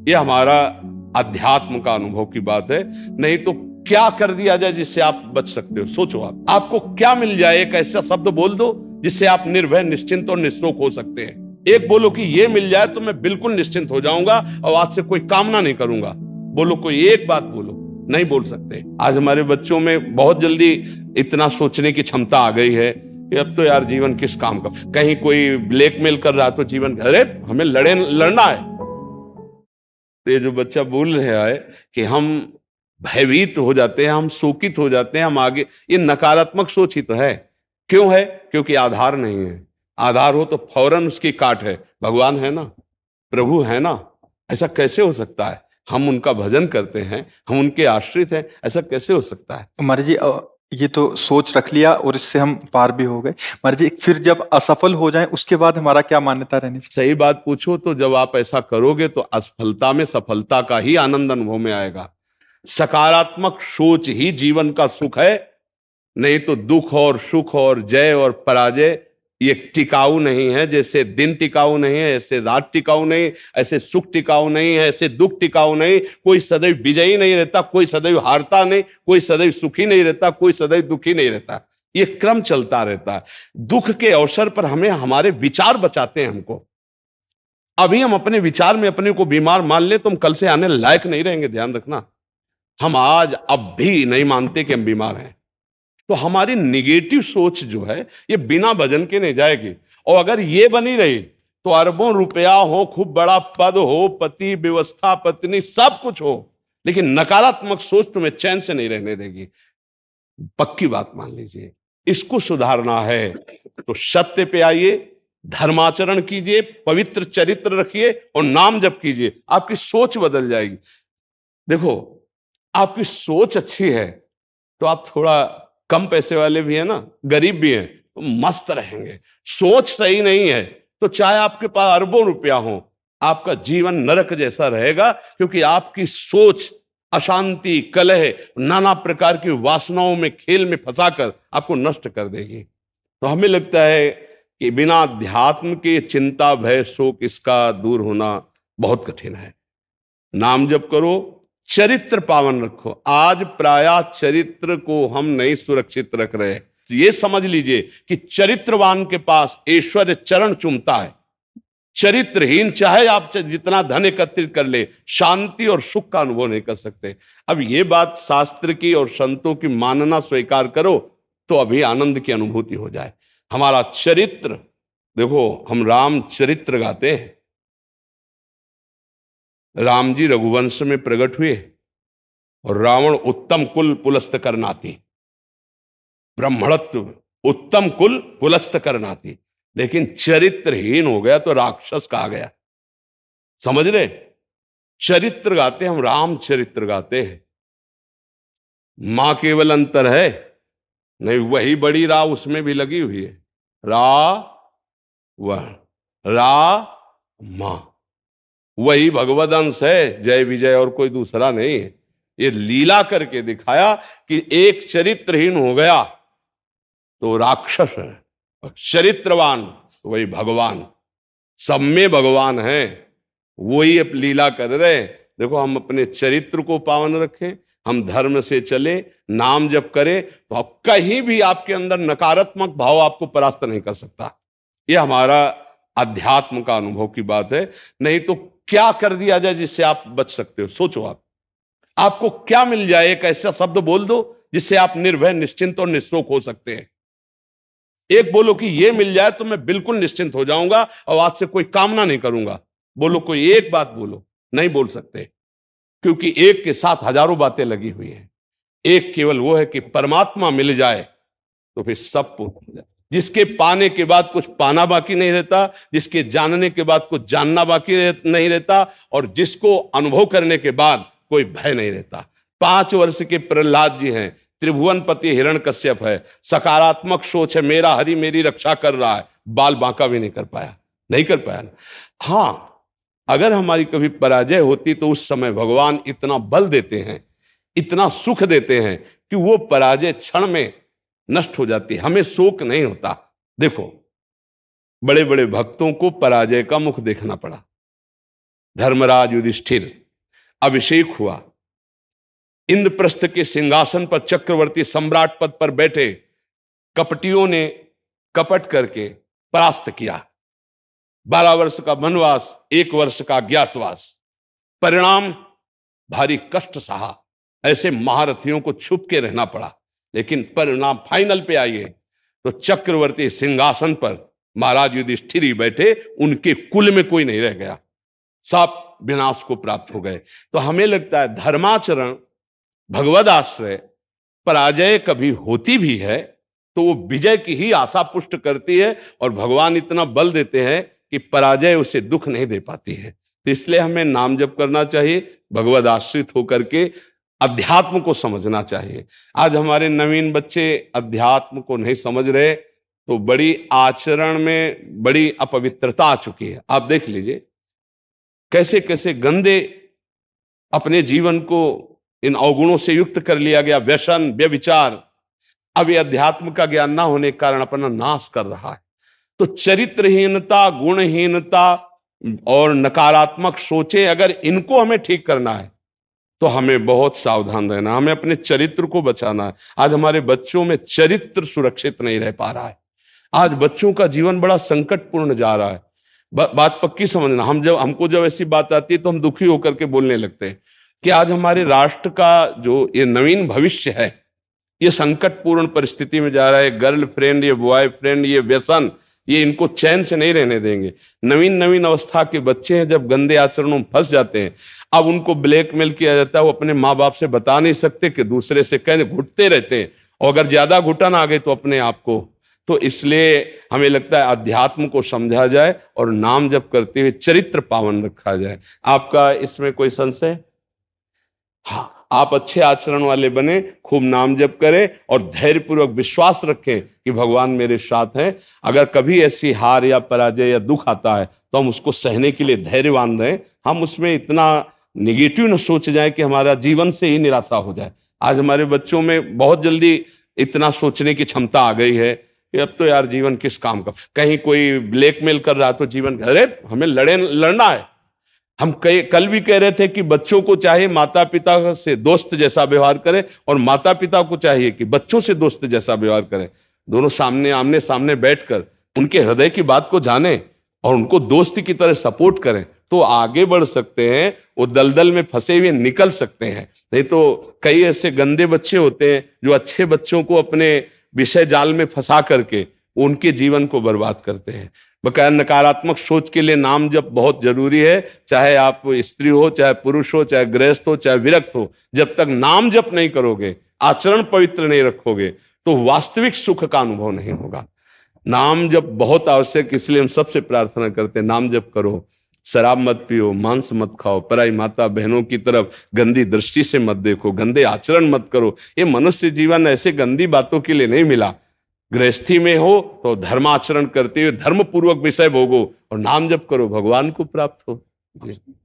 ये हमारा अध्यात्म का अनुभव की बात है। नहीं तो क्या कर दिया जाए जिससे आप बच सकते हो? सोचो, आपको क्या मिल जाए? एक ऐसा शब्द बोल दो जिससे आप निर्भय, निश्चिंत और निःशोक हो सकते हैं। एक बोलो कि ये मिल जाए तो मैं बिल्कुल निश्चिंत हो जाऊंगा और आज से कोई कामना नहीं करूंगा। बोलो, कोई एक बात बोलो। नहीं बोल सकते। आज हमारे बच्चों में बहुत जल्दी इतना सोचने की क्षमता आ गई है कि अब तो यार जीवन किस काम का। कहीं कोई ब्लैकमेल कर रहा तो जीवन, अरे हमें लड़ना है। तो ये जो बच्चा बोल रहा है कि हम भयभीत हो जाते हैं, हम शोकित हो जाते हैं, हम आगे, ये नकारात्मक सोच ही तो है। क्यों है? क्योंकि आधार नहीं है। आधार हो तो फौरन उसकी काट है। भगवान है ना, प्रभु है ना, ऐसा कैसे हो सकता है? हम उनका भजन करते हैं, हम उनके आश्रित हैं, ऐसा कैसे हो सकता है? महाराज जी, ये तो सोच रख लिया और इससे हम पार भी हो गए। महाराज जी, फिर जब असफल हो जाएं उसके बाद हमारा क्या मान्यता रहनी चाहिए? सही बात पूछो तो जब आप ऐसा करोगे तो असफलता में सफलता का ही आनंद अनुभव में आएगा। सकारात्मक सोच ही जीवन का सुख है। नहीं तो दुख और सुख और जय और पराजय ये टिकाऊ नहीं है। जैसे दिन टिकाऊ नहीं है, ऐसे रात टिकाऊ नहीं, ऐसे सुख टिकाऊ नहीं है, ऐसे दुख टिकाऊ नहीं। कोई सदैव विजयी नहीं रहता, कोई सदैव हारता नहीं, कोई सदैव सुखी नहीं रहता, कोई सदैव दुखी नहीं रहता। ये क्रम चलता रहता है। दुख के अवसर पर हमें हमारे विचार बचाते हैं हमको। अभी हम अपने विचार में अपने को बीमार मान ले तो हम कल से आने लायक नहीं रहेंगे। ध्यान रखना, हम आज अब भी नहीं मानते कि हम बीमार हैं। तो हमारी निगेटिव सोच जो है ये बिना भजन के नहीं जाएगी। और अगर ये बनी रही तो अरबों रुपया हो, खूब बड़ा पद हो, पति, व्यवस्था, पत्नी, सब कुछ हो, लेकिन नकारात्मक सोच तुम्हें चैन से नहीं रहने देगी। पक्की बात मान लीजिए। इसको सुधारना है तो सत्य पे आइए, धर्माचरण कीजिए, पवित्र चरित्र रखिए और नाम जप कीजिए। आपकी सोच बदल जाएगी। देखो, आपकी सोच अच्छी है तो आप थोड़ा कम पैसे वाले भी हैं ना, गरीब भी हैं, तो मस्त रहेंगे। सोच सही नहीं है तो चाहे आपके पास अरबों रुपया हो, आपका जीवन नरक जैसा रहेगा। क्योंकि आपकी सोच अशांति, कलह, नाना प्रकार की वासनाओं में, खेल में फंसाकर आपको नष्ट कर देगी। तो हमें लगता है कि बिना अध्यात्म के चिंता, भय, शोक इसका दूर होना बहुत कठिन है। नाम जप करो, चरित्र पावन रखो। आज प्रायः चरित्र को हम नहीं सुरक्षित रख रहे। ये समझ लीजिए कि चरित्रवान के पास ऐश्वर्य चरण चूमता है। चरित्रहीन चाहे आप जितना धन एकत्रित कर ले, शांति और सुख का अनुभव नहीं कर सकते। अब ये बात शास्त्र की और संतों की मानना स्वीकार करो तो अभी आनंद की अनुभूति हो जाए। हमारा चरित्र देखो, हम राम चरित्र गाते हैं। राम जी रघुवंश में प्रकट हुए और रावण उत्तम कुल पुलस्त करनाती, ब्राह्मणत्व उत्तम कुल पुलस्त करनाती, लेकिन चरित्रहीन हो गया तो राक्षस कहा गया। समझ रहे? चरित्र गाते हम, राम चरित्र गाते हैं। मां केवल अंतर है नहीं, वही बड़ी रा उसमें भी लगी हुई है। रा वह रा मां, वही भगवद अंश है, जय विजय और कोई दूसरा नहीं है। ये लीला करके दिखाया कि एक चरित्रहीन हो गया तो राक्षस है, और चरित्रवान तो वही भगवान। सब में भगवान है, वही अब लीला कर रहे हैं। देखो, हम अपने चरित्र को पावन रखें, हम धर्म से चले, नाम जप करें तो आप कहीं भी आपके अंदर नकारात्मक भाव आपको परास्त नहीं कर सकता। ये हमारा अध्यात्म का अनुभव की बात है। नहीं तो क्या कर दिया जाए जिससे आप बच सकते हो? सोचो, आपको क्या मिल जाए? एक ऐसा शब्द बोल दो जिससे आप निर्भय, निश्चिंत और निःशोक हो सकते हैं। एक बोलो कि ये मिल जाए तो मैं बिल्कुल निश्चिंत हो जाऊंगा और आज से कोई कामना नहीं करूंगा। बोलो, कोई एक बात बोलो। नहीं बोल सकते, क्योंकि एक के साथ हजारों बातें लगी हुई हैं। एक केवल वो है कि परमात्मा मिल जाए तो फिर सब पूर्ण हो जाए। जिसके पाने के बाद कुछ पाना बाकी नहीं रहता, जिसके जानने के बाद कुछ जानना बाकी नहीं रहता, और जिसको अनुभव करने के बाद कोई भय नहीं रहता। 5 वर्ष के प्रहलाद जी हैं, त्रिभुवनपति हिरण्यकश्यप है, सकारात्मक सोच है, मेरा हरि मेरी रक्षा कर रहा है, बाल बांका भी नहीं कर पाया, नहीं कर पाया। हाँ, अगर हमारी कभी पराजय होती तो उस समय भगवान इतना बल देते हैं, इतना सुख देते हैं कि वो पराजय क्षण में नष्ट हो जाती है, हमें शोक नहीं होता। देखो, बड़े बड़े भक्तों को पराजय का मुख देखना पड़ा। धर्मराज युधिष्ठिर अभिषेक हुआ, इंद्रप्रस्थ के सिंहासन पर चक्रवर्ती सम्राट पद पर बैठे, कपटियों ने कपट करके परास्त किया। 12 वर्ष का वनवास, 1 वर्ष का अज्ञातवास, परिणाम भारी कष्ट सहा। ऐसे महारथियों को छुप के रहना पड़ा, लेकिन परिणाम फाइनल पे आइए तो चक्रवर्ती सिंहासन पर महाराज युधिष्ठिर ही बैठे, उनके कुल में कोई नहीं रह गया, सब विनाश को प्राप्त हो गए। तो हमें लगता है धर्माचरण, भगवद आश्रय, पराजय कभी होती भी है तो वो विजय की ही आशा पुष्ट करती है, और भगवान इतना बल देते हैं कि पराजय उसे दुख नहीं दे पाती है। तो इसलिए हमें नाम जप करना चाहिए, भगवद आश्रित होकर के अध्यात्म को समझना चाहिए। आज हमारे नवीन बच्चे अध्यात्म को नहीं समझ रहे, तो बड़ी आचरण में बड़ी अपवित्रता आ चुकी है। आप देख लीजिए कैसे कैसे गंदे अपने जीवन को इन अवगुणों से युक्त कर लिया गया, व्यसन, व्यभिचार। अब ये अध्यात्म का ज्ञान ना होने के कारण अपना नाश कर रहा है। तो चरित्रहीनता, गुणहीनता और नकारात्मक सोचे, अगर इनको हमें ठीक करना है तो हमें बहुत सावधान रहना, हमें अपने चरित्र को बचाना है। आज हमारे बच्चों में चरित्र सुरक्षित नहीं रह पा रहा है। आज बच्चों का जीवन बड़ा संकटपूर्ण जा रहा है। बात पक्की समझना, हमको जब ऐसी बात आती है तो हम दुखी होकर के बोलने लगते हैं कि आज हमारे राष्ट्र का जो ये नवीन भविष्य है, ये संकटपूर्ण परिस्थिति में जा रहा है। गर्लफ्रेंड, ये बॉयफ्रेंड, ये व्यसन, ये इनको चैन से नहीं रहने देंगे। नवीन नवीन अवस्था के बच्चे हैं, जब गंदे आचरणों में फंस जाते हैं, अब उनको ब्लैकमेल किया जाता है। वो अपने माँ बाप से बता नहीं सकते कि दूसरे से कहने घुटते रहते हैं, और अगर ज्यादा घुटन आ गई तो अपने आप को। तो इसलिए हमें लगता है अध्यात्म को समझा जाए और नाम जप करते हुए चरित्र पावन रखा जाए। आपका इसमें कोई संशय? हाँ, आप अच्छे आचरण वाले बने, खूब नाम जप करें और धैर्यपूर्वक विश्वास रखें कि भगवान मेरे साथ हैं। अगर कभी ऐसी हार या पराजय या दुख आता है तो हम उसको सहने के लिए धैर्यवान रहें। हम उसमें इतना निगेटिव न सोच जाए कि हमारा जीवन से ही निराशा हो जाए। आज हमारे बच्चों में बहुत जल्दी इतना सोचने की क्षमता आ गई है कि अब तो यार जीवन किस काम का। कहीं कोई ब्लैकमेल कर रहा तो जीवन, अरे हमें लड़ना है। हम कल भी कह रहे थे कि बच्चों को चाहिए माता पिता से दोस्त जैसा व्यवहार करें, और माता पिता को चाहिए कि बच्चों से दोस्त जैसा व्यवहार करें। दोनों आमने सामने बैठकर उनके हृदय की बात को जानें और उनको दोस्त की तरह सपोर्ट करें, तो आगे बढ़ सकते हैं, वो दलदल में फंसे हुए निकल सकते हैं। नहीं तो कई ऐसे गंदे बच्चे होते हैं जो अच्छे बच्चों को अपने विषय जाल में फंसा करके उनके जीवन को बर्बाद करते हैं। बकाया नकारात्मक सोच के लिए नाम जप बहुत जरूरी है। चाहे आप स्त्री हो, चाहे पुरुष हो, चाहे गृहस्थ हो, चाहे विरक्त हो, जब तक नाम जप नहीं करोगे, आचरण पवित्र नहीं रखोगे, तो वास्तविक सुख का अनुभव नहीं होगा। नाम जप बहुत आवश्यक, इसलिए हम सबसे प्रार्थना करते हैं नाम जप करो, शराब मत पियो, मांस मत खाओ, पराई माता बहनों की तरफ गंदी दृष्टि से मत देखो, गंदे आचरण मत करो। ये मनुष्य जीवन ऐसे गंदी बातों के लिए नहीं मिला। गृहस्थी में हो तो धर्माचरण करते हुए धर्म पूर्वक विषय भोगो और नाम जप करो, भगवान को प्राप्त हो। जी।